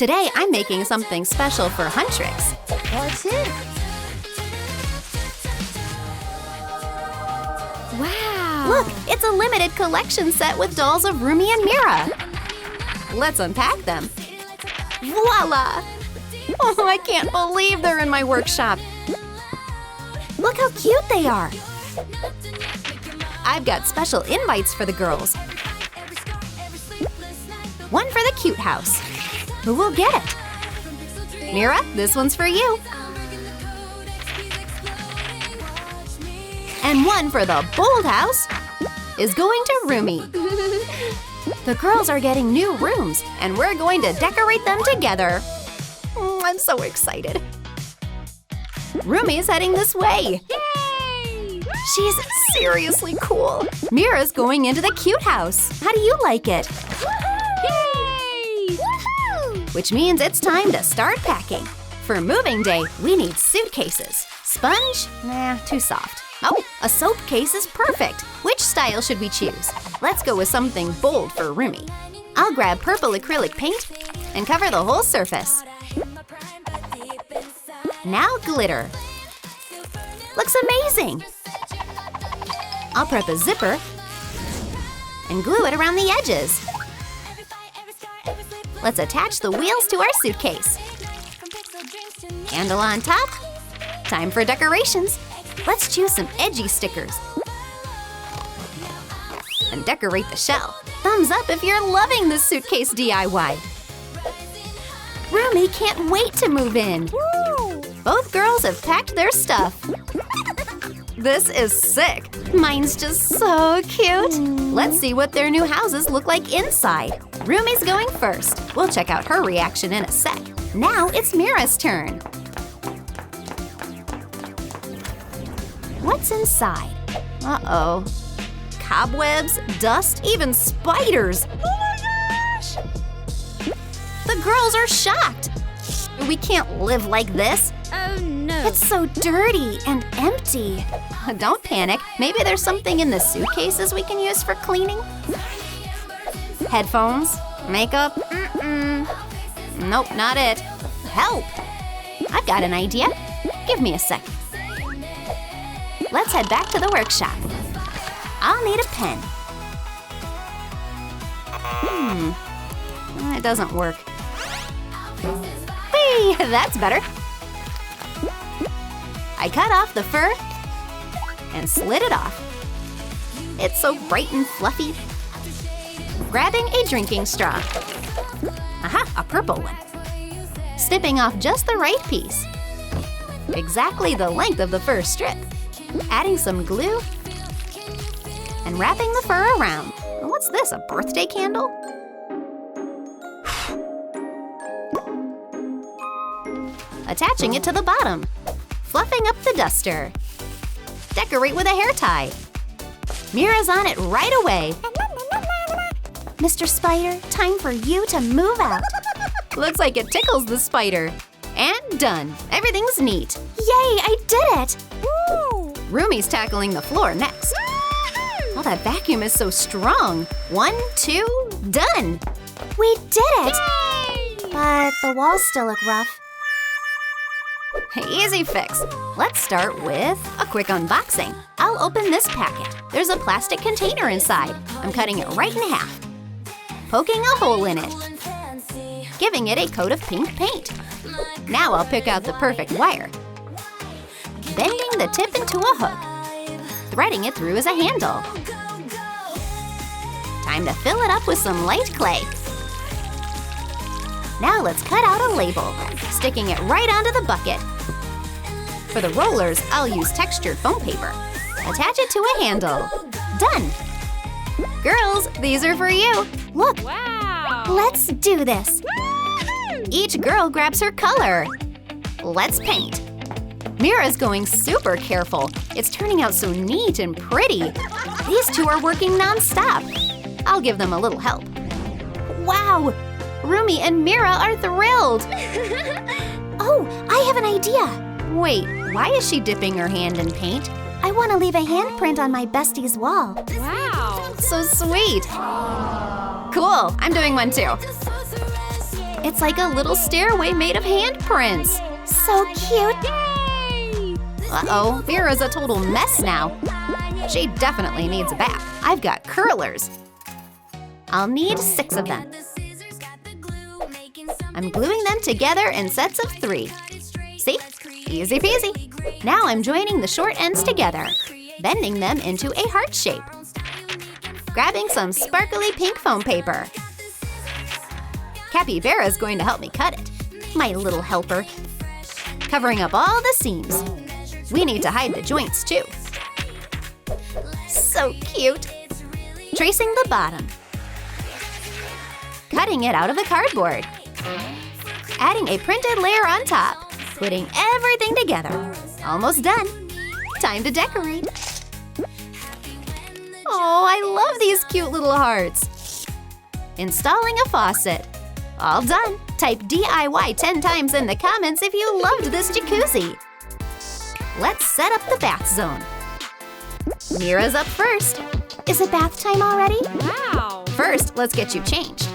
Today, I'm making something special for Huntrix. What's it? Wow! Look, it's a limited collection set with dolls of Rumi and Mira. Let's unpack them. Voila! Oh, I can't believe they're in my workshop. Look how cute they are. I've got special invites for the girls. One for the cute house. Who will get it? Mira, this one's for you. And one for the bold house is going to Rumi. The girls are getting new rooms, and we're going to decorate them together. I'm so excited. Rumi's heading this way. Yay! She's seriously cool. Mira's going into the cute house. How do you like it? Yay! Which means it's time to start packing. For moving day, we need suitcases. Sponge? Nah, too soft. Oh, a soap case is perfect. Which style should we choose? Let's go with something bold for Rumi. I'll grab purple acrylic paint and cover the whole surface. Now glitter. Looks amazing. I'll prep a zipper and glue it around the edges. Let's attach the wheels to our suitcase. Handle on top. Time for decorations. Let's choose some edgy stickers and decorate the shell. Thumbs up if you're loving this suitcase DIY. Rumi can't wait to move in. Woo! Both girls have packed their stuff. This is sick. Mine's just so cute. Let's see what their new houses look like inside. Rumi's going first. We'll check out her reaction in a sec. Now it's Mira's turn. What's inside? Uh-oh. Cobwebs, dust, even spiders. Oh my gosh! The girls are shocked. We can't live like this. Oh no! It's so dirty and empty. Don't panic. Maybe there's something in the suitcases we can use for cleaning. Headphones? Makeup? Nope, not it. Help! I've got an idea. Give me a sec. Let's head back to the workshop. I'll need a pen. It doesn't work. Whee! That's better. I cut off the fur and slid it off. It's so bright and fluffy. Grabbing a drinking straw. Aha, a purple one. Snipping off just the right piece. Exactly the length of the fur strip. Adding some glue and wrapping the fur around. What's this, a birthday candle? Attaching it to the bottom. Fluffing up the duster. Decorate with a hair tie. Mira's on it right away. Mr. Spider, time for you to move out. Looks like it tickles the spider. And done. Everything's neat. Yay, I did it! Woo! Rumi's tackling the floor next. Oh, that vacuum is so strong. 1, 2, done! We did it! Yay! But the walls still look rough. Easy fix. Let's start with a quick unboxing. I'll open this packet. There's a plastic container inside. I'm cutting it right in half. Poking a hole in it. Giving it a coat of pink paint. Now I'll pick out the perfect wire. Bending the tip into a hook. Threading it through as a handle. Time to fill it up with some light clay. Now let's cut out a label, sticking it right onto the bucket. For the rollers, I'll use textured foam paper. Attach it to a handle. Done! Girls, these are for you. Look, Wow! Let's do this. each girl grabs her color. Let's paint. Mira's going super careful. It's turning out so neat and pretty. These two are working non-stop. I'll give them a little help. Wow! Rumi and Mira are thrilled. Oh, I have an idea. Wait, why is she dipping her hand in paint? I want to leave a handprint on my bestie's wall. Wow! So sweet. Cool, I'm doing one too. It's like a little stairway made of handprints. So cute. Yay! Uh-oh, Mira's a total mess now. She definitely needs a bath. I've got curlers. I'll need 6 of them. I'm gluing them together in sets of 3. See? Easy peasy. Now I'm joining the short ends together, bending them into a heart shape. Grabbing some sparkly pink foam paper. Capybara's going to help me cut it. My little helper. Covering up all the seams. We need to hide the joints too. So cute. Tracing the bottom. Cutting it out of the cardboard. Adding a printed layer on top. Putting everything together. Almost done. Time to decorate. Oh, I love these cute little hearts. Installing a faucet. All done. Type DIY 10 times in the comments if you loved this jacuzzi. Let's set up the bath zone. Mira's up first. Is it bath time already? Wow! First, let's get you changed.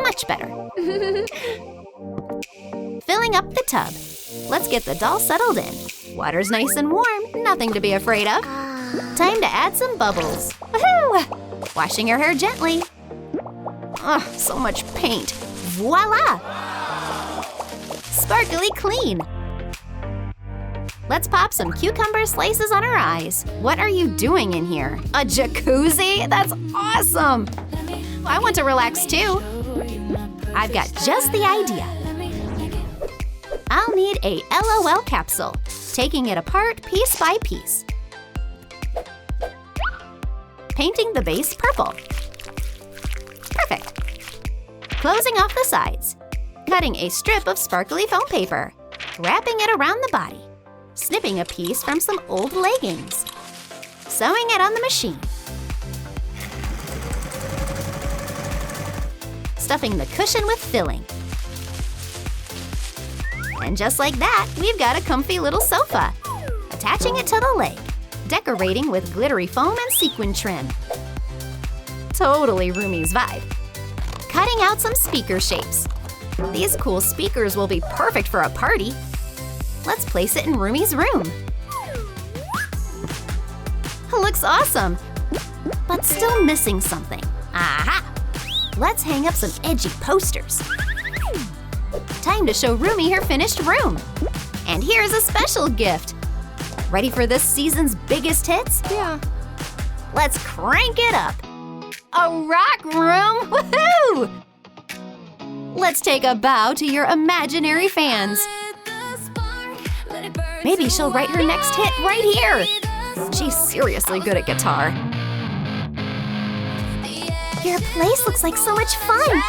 Much better. Filling up the tub. Let's get the doll settled in. Water's nice and warm, nothing to be afraid of. Time to add some bubbles. Woohoo! Washing her hair gently. Ugh, so much paint. Voila! Sparkly clean. Let's pop some cucumber slices on her eyes. What are you doing in here? A jacuzzi? That's awesome! I want to relax too. I've got just the idea. I'll need a LOL capsule, taking it apart piece by piece. Painting the base purple. Perfect. Closing off the sides. Cutting a strip of sparkly foam paper. Wrapping it around the body. Snipping a piece from some old leggings. Sewing it on the machine. Stuffing the cushion with filling. And just like that, we've got a comfy little sofa. Attaching it to the leg. Decorating with glittery foam and sequin trim. Totally Rumi's vibe. Cutting out some speaker shapes. These cool speakers will be perfect for a party. Let's place it in Rumi's room. Looks awesome, but still missing something. Aha! Let's hang up some edgy posters. Time to show Rumi her finished room. And here's a special gift. Ready for this season's biggest hits? Yeah. Let's crank it up. A rock room! Woohoo! Let's take a bow to your imaginary fans. Maybe she'll write her next hit right here. She's seriously good at guitar. Your place looks like so much fun.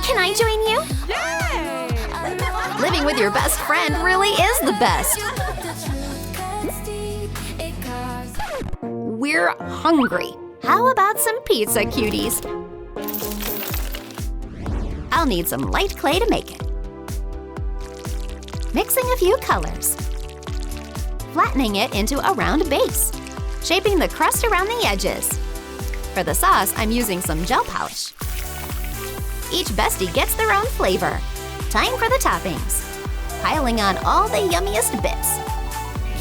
Can I join you? Yay! Living with your best friend really is the best. We're hungry. How about some pizza, cuties? I'll need some light clay to make it. Mixing a few colors. Flattening it into a round base. Shaping the crust around the edges. For the sauce, I'm using some gel polish. Each bestie gets their own flavor. Time for the toppings. Piling on all the yummiest bits.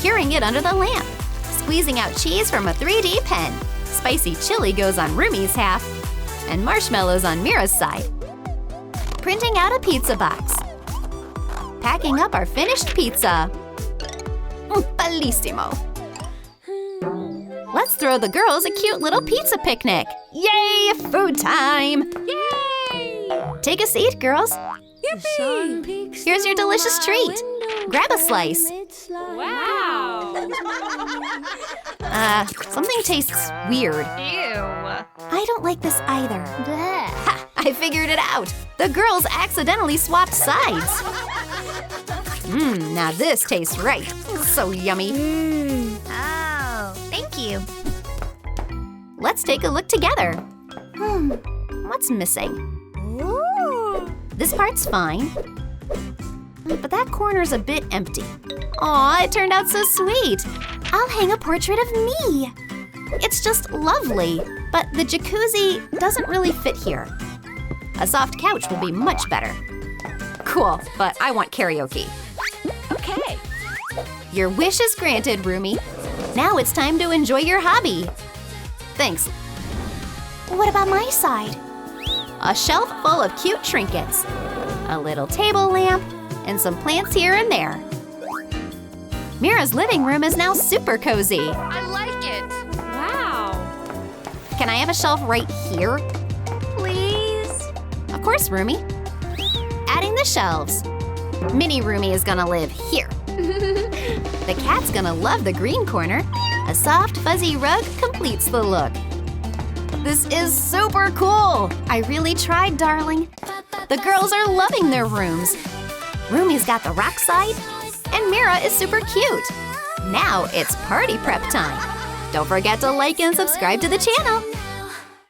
Curing it under the lamp. Squeezing out cheese from a 3D pen. Spicy chili goes on Rumi's half. And marshmallows on Mira's side. Printing out a pizza box. Packing up our finished pizza. Bellissimo. Let's throw the girls a cute little pizza picnic. Yay, food time. Yay! Take a seat, girls. Yippee! Here's your delicious treat. Grab a slice. Wow! Something tastes weird. Ew! I don't like this either. Ha, I figured it out. The girls accidentally swapped sides. Now this tastes right. So yummy. Oh, thank you. Let's take a look together. What's missing? Ooh. This part's fine. But that corner's a bit empty. Aw, it turned out so sweet. I'll hang a portrait of me. It's just lovely, but the jacuzzi doesn't really fit here. A soft couch will be much better. Cool, but I want karaoke. Okay. Your wish is granted, Rumi. Now it's time to enjoy your hobby. Thanks. What about my side? A shelf full of cute trinkets, a little table lamp, and some plants here and there. Mira's living room is now super cozy. I like it. Wow. Can I have a shelf right here? Please? Of course, Rumi. Adding the shelves. Mini Rumi is gonna live here. The cat's gonna love the green corner. A soft, fuzzy rug completes the look. This is super cool! I really tried, darling. The girls are loving their rooms. Rumi's got the rock side, and Mira is super cute. Now it's party prep time. Don't forget to like and subscribe to the channel.